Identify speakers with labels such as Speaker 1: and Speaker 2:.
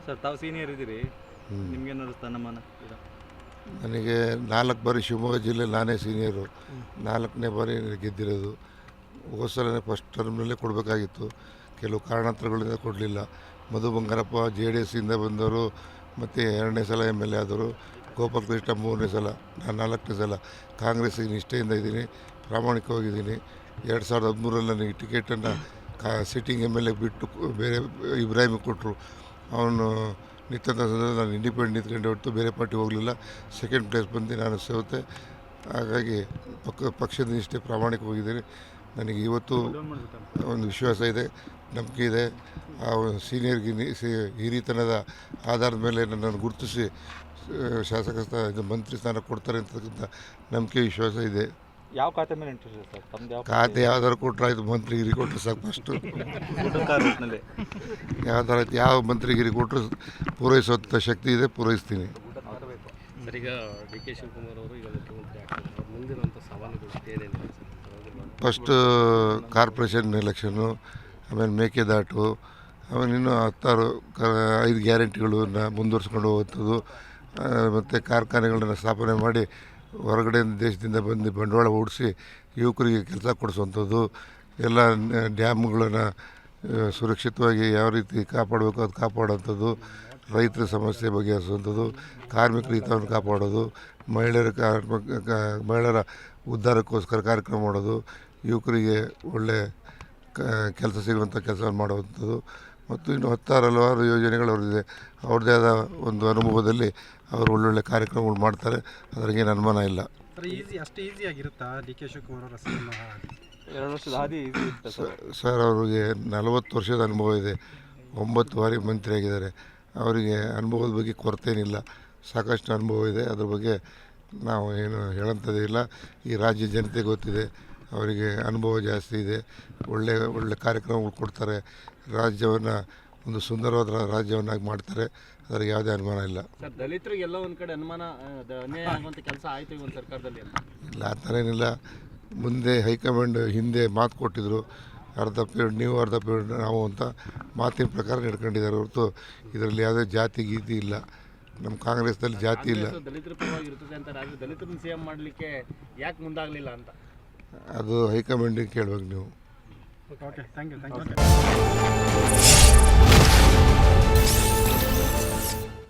Speaker 1: Sir ತಾವು senior ಇದ್ದೀರಿ, ನಿಮ್ಗೇನು ಅನ್ನಿಸ್ತಾ ನಮ್ಮನ?
Speaker 2: ನನಗೆ 4 ಬಾರಿ ಶಿವಮೊಗ್ಗ ಜಿಲ್ಲೆ ನಾನೇ ಸೀನಿಯರು, 4ನೇ ಬಾರಿ ಗೆದ್ದಿರೋದು. ಹೋದ ಸಲನೇ ಫಸ್ಟ್ ಟರ್ಮ್ನಲ್ಲೇ ಕೊಡಬೇಕಾಗಿತ್ತು, ಕೆಲವು ಕಾರಣಾಂತರಗಳಿಂದ ಕೊಡಲಿಲ್ಲ. ಮಧು ಬಂಗಾರಪ್ಪ JDS ಇಂದ ಬಂದವರು, ಮತ್ತು 2ನೇ ಸಲ MLA ಆದವರು. ಗೋಪಾಲ್ ಕೃಷ್ಣ 3ನೇ ಸಲ, ನಾನು 4ನೇ ಸಲ ಕಾಂಗ್ರೆಸ್ಸಿಗೆ ನಿಷ್ಠೆಯಿಂದ ಇದ್ದೀನಿ, ಪ್ರಾಮಾಣಿಕವಾಗಿದ್ದೀನಿ. 2013ರಲ್ಲಿ ನನಗೆ ಟಿಕೆಟನ್ನು ಸಿಟ್ಟಿಂಗ್ MLA ಬಿಟ್ಟು ಬೇರೆ ಇಬ್ರಾಹಿಮಿಗೆ ಕೊಟ್ಟರು. ಅವನು ನಿಂತಂಥ ಸಂದರ್ಭದಲ್ಲಿ ನಾನು ಇಂಡಿಪೆಂಡೆಂಟ್ ನಿಂತ್ಕೊಂಡೆ ಹೊರತು ಬೇರೆ ಪಾರ್ಟಿ ಹೋಗಲಿಲ್ಲ. ಸೆಕೆಂಡ್ ಪ್ಲೇಸ್ ಬಂದು ನಾನು ಸೋತೆ. ಹಾಗಾಗಿ ಪಕ್ಷದ ನಿಷ್ಠೆ ಪ್ರಾಮಾಣಿಕವಾಗಿದ್ದೀನಿ. ನನಗೆ ಇವತ್ತು ಒಂದು ವಿಶ್ವಾಸ ಇದೆ, ನಂಬಿಕೆ ಇದೆ. ಆ ಸೀನಿಯರ್ಗೆ ಹಿರಿತನದ ಆಧಾರದ ಮೇಲೆ ನನ್ನನ್ನು ಗುರುತಿಸಿ ಶಾಸಕ ಸ್ಥಾನ ಮಂತ್ರಿ ಸ್ಥಾನ ಕೊಡ್ತಾರೆ ಅಂತಕ್ಕಂಥ ನಂಬಿಕೆ ವಿಶ್ವಾಸ ಇದೆ.
Speaker 1: ಯಾವ ಖಾತೆ ಮೇಲೆ ಇಂಟ್ರೆಸ್ಟ್ ಇದೆ ಸರ್ ತಮ್ಮದು? ಯಾವ
Speaker 2: ಖಾತೆ ಯಾವ್ದಾರು ಕೊಟ್ಟರೆ ಆಯಿತು, ಮಂತ್ರಿಗಿರಿ ಕೊಟ್ಟರೆ ಸಾಕು. ಫಸ್ಟು ಯಾವ್ದಾರ ಯಾವ ಮಂತ್ರಿಗಿರಿ ಕೊಟ್ಟರು ಪೂರೈಸುವಂಥ ಶಕ್ತಿ ಇದೆ, ಪೂರೈಸ್ತೀನಿ.
Speaker 3: ಸರ್, ಈಗ DK ಶಿವಕುಮಾರ್ ಅವರು ಈಗ ಮುಖ್ಯಮಂತ್ರಿ ಆಗ್ತಾರೆ, ಅವ್ರ ಮುಂದಿರುವಂಥ ಸವಾಲುಗಳು ಏನೇನಿದೆ ಸರ್?
Speaker 2: ಫಸ್ಟು ಕಾರ್ಪೊರೇಷನ್ ಎಲೆಕ್ಷನ್ನು, ಆಮೇಲೆ ಮೇಕೆದಾಟು, ಆಮೇಲೆ ಇನ್ನೂ 5 ಗ್ಯಾರಂಟಿಗಳನ್ನ ಮುಂದುವರ್ಸ್ಕೊಂಡು ಹೋಗುವಂಥದ್ದು, ಮತ್ತು ಕಾರ್ಖಾನೆಗಳನ್ನ ಸ್ಥಾಪನೆ ಮಾಡಿ ಹೊರಗಡೆ ದೇಶದಿಂದ ಬಂದು ಬಂಡವಾಳ ಹೂಡಿಸಿ ಯುವಕರಿಗೆ ಕೆಲಸ ಕೊಡಿಸುವಂಥದ್ದು, ಎಲ್ಲ ಡ್ಯಾಮ್ಗಳನ್ನು ಸುರಕ್ಷಿತವಾಗಿ ಯಾವ ರೀತಿ ಕಾಪಾಡಬೇಕು ಅದು ಕಾಪಾಡೋವಂಥದ್ದು, ರೈತರ ಸಮಸ್ಯೆ ಬಗೆಹರಿಸುವಂಥದ್ದು, ಕಾರ್ಮಿಕರ ಹಿತವನ್ನು ಕಾಪಾಡೋದು, ಮಹಿಳೆಯರ ಉದ್ಧಾರಕ್ಕೋಸ್ಕರ ಕಾರ್ಯಕ್ರಮ ಮಾಡೋದು, ಯುವಕರಿಗೆ ಒಳ್ಳೆ ಕೆಲಸ ಸಿಗುವಂಥ ಕೆಲಸವನ್ನು ಮಾಡುವಂಥದ್ದು, ಮತ್ತು ಇನ್ನು 10 ಹಲವಾರು ಯೋಜನೆಗಳು ಅವ್ರದ್ದಿದೆ. ಅವ್ರದ್ದೇ ಆದ ಒಂದು ಅನುಭವದಲ್ಲಿ ಅವರು ಒಳ್ಳೊಳ್ಳೆ ಕಾರ್ಯಕ್ರಮಗಳು ಮಾಡ್ತಾರೆ, ಅದ್ರಾಗೇನು ಅನುಮಾನ ಇಲ್ಲ.
Speaker 4: ಅಷ್ಟು ಈಸಿಯಾಗಿರುತ್ತಾ DK ಶಿವಕುಮಾರ್ ಅವರ
Speaker 1: 2 ವರ್ಷದ ಹಾದಿ
Speaker 2: ಸರ್, ಅವ್ರಿಗೆ 40 ವರ್ಷದ ಅನುಭವ ಇದೆ, 9 ಬಾರಿ ಮಂತ್ರಿಯಾಗಿದ್ದಾರೆ. ಅವರಿಗೆ ಅನುಭವದ ಬಗ್ಗೆ ಕೊರತೇನಿಲ್ಲ, ಸಾಕಷ್ಟು ಅನುಭವ ಇದೆ. ಅದ್ರ ಬಗ್ಗೆ ನಾವು ಏನು ಹೇಳೋಂಥದ್ದೇ ಇಲ್ಲ. ಈ ರಾಜ್ಯ ಜನತೆ ಗೊತ್ತಿದೆ, ಅವರಿಗೆ ಅನುಭವ ಜಾಸ್ತಿ ಇದೆ, ಒಳ್ಳೆ ಕಾರ್ಯಕ್ರಮಗಳು ಕೊಡ್ತಾರೆ, ರಾಜ್ಯವನ್ನು ಒಂದು ಸುಂದರವಾದ ರಾಜ್ಯವನ್ನಾಗಿ ಮಾಡ್ತಾರೆ. ಅದರಿಗೆ ಯಾವುದೇ ಅನುಮಾನ ಇಲ್ಲ.
Speaker 3: ಸರ್, ದಲಿತರಿಗೆಲ್ಲ ಒಂದು ಕಡೆ ಅನುಮಾನ ಅನ್ಯಾಯ ಆಗುವಂಥ ಕೆಲಸ ಆಯಿತು ಈ ಒಂದು ಸರ್ಕಾರದಲ್ಲಿ
Speaker 2: ಇಲ್ಲ, ಆ ಥರ ಏನಿಲ್ಲ. ಮುಂದೆ ಹೈಕಮಾಂಡ್ ಹಿಂದೆ ಮಾತು ಕೊಟ್ಟಿದ್ದರು, ಅರ್ಧ ಪೀರಿಯಡ್ ನೀವು ಅರ್ಧ ಪೀರಿಯಡ್ ನಾವು ಅಂತ ಮಾತಿನ ಪ್ರಕಾರ ನಡ್ಕೊಂಡಿದ್ದಾರೆ ಹೊರತು ಇದರಲ್ಲಿ ಯಾವುದೇ ಜಾತಿ ಗೀತಿ ಇಲ್ಲ. ನಮ್ಮ ಕಾಂಗ್ರೆಸ್ನಲ್ಲಿ ಜಾತಿ ಇಲ್ಲ.
Speaker 3: ದಲಿತರ ಪರವಾಗಿರ್ತದೆ ಅಂತ ದಲಿತರನ್ನ CM ಮಾಡಲಿಕ್ಕೆ ಯಾಕೆ ಮುಂದಾಗಲಿಲ್ಲ ಅಂತ
Speaker 2: ಅದು ಹೈಕಮಾಂಡಿಗೆ ಕೇಳಬೇಕು ನೀವು.
Speaker 4: Okay, thank you.